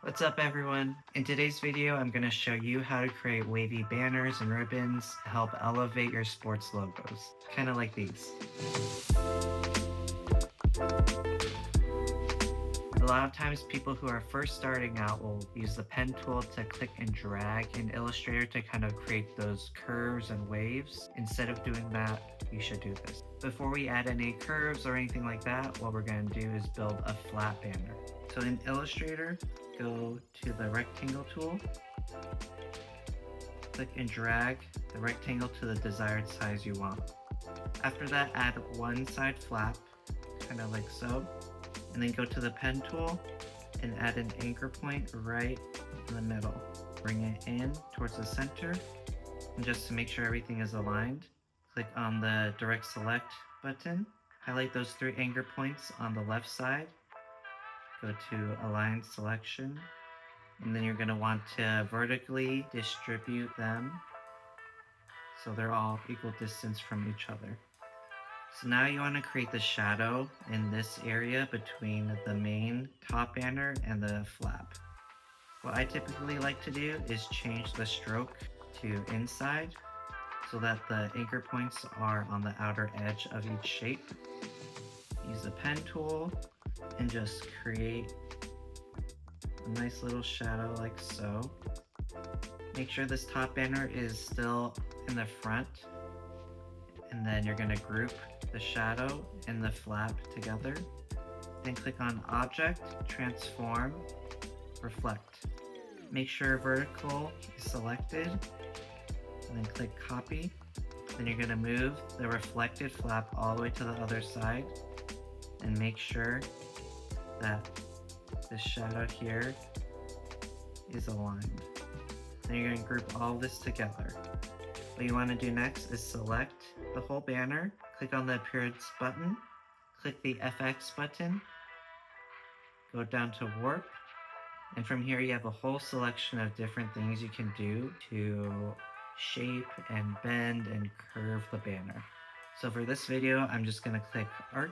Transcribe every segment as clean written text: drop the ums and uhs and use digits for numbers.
What's up everyone? In today's video, I'm going to show you how to create wavy banners and ribbons to help elevate your sports logos. Kind of like these. A lot of times people who are first starting out will use the pen tool to click and drag in Illustrator to kind of create those curves and waves. Instead of doing that, you should do this. Before we add any curves or anything like that, what we're going to do is build a flat banner. So in Illustrator, go to the rectangle tool, click and drag the rectangle to the desired size you want. After that, add one side flap, kind of like so, and then go to the pen tool and add an anchor point right in the middle. Bring it in towards the center, and just to make sure everything is aligned, click on the direct select button, highlight those three anchor points on the left side, go to align selection, and then you're going to want to vertically distribute them so they're all equal distance from each other. So now you want to create the shadow in this area between the main top banner and the flap. What I typically like to do is change the stroke to inside so that the anchor points are on the outer edge of each shape. Use the pen tool and just create a nice little shadow like so. Make sure this top banner is still in the front, and then you're going to group the shadow and the flap together. Then click on Object, Transform, Reflect. Make sure vertical is selected, and then click Copy. Then you're going to move the reflected flap all the way to the other side, and make sure that this shadow here is aligned. Then you're going to group all this together. What you want to do next is select the whole banner, click on the Appearance button, click the FX button, go down to Warp, and from here you have a whole selection of different things you can do to shape and bend and curve the banner. So for this video, I'm just going to click Arch.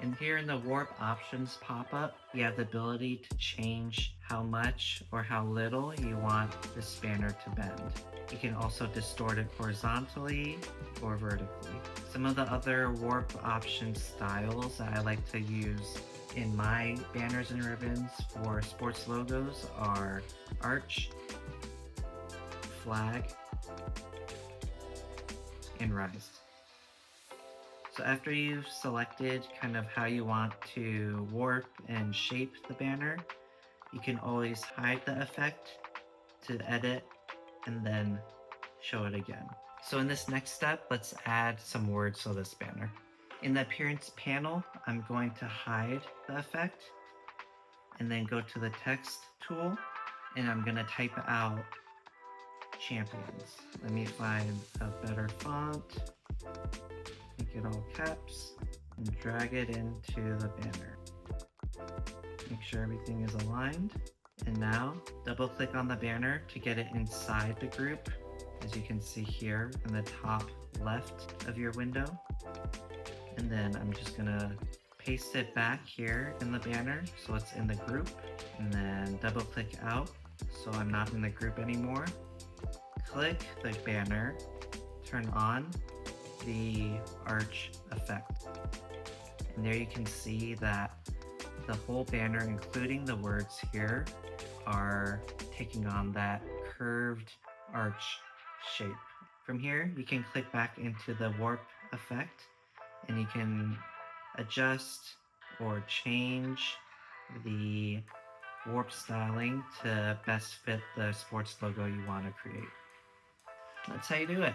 And here in the warp options pop-up, you have the ability to change how much or how little you want this banner to bend. You can also distort it horizontally or vertically. Some of the other warp option styles that I like to use in my banners and ribbons for sports logos are Arch, Flag, and Rise. So after you've selected kind of how you want to warp and shape the banner, you can always hide the effect to edit and then show it again. So in this next step, let's add some words to this banner. In the Appearance panel, I'm going to hide the effect and then go to the Text tool, and I'm going to type out Champions. Let me find a better font. Make it all caps and drag it into the banner. Make sure everything is aligned. And now double click on the banner to get it inside the group, as you can see here in the top left of your window. And then I'm just gonna paste it back here in the banner so it's in the group, and then double click out so I'm not in the group anymore. Click the banner, turn on the arch effect, and there you can see that the whole banner, including the words here, are taking on that curved arch shape. From here, you can click back into the warp effect, and you can adjust or change the warp styling to best fit the sports logo you want to create. That's how you do it.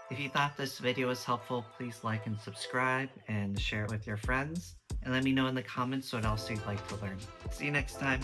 If you thought this video was helpful, please like and subscribe and share it with your friends. And let me know in the comments what else you'd like to learn. See you next time.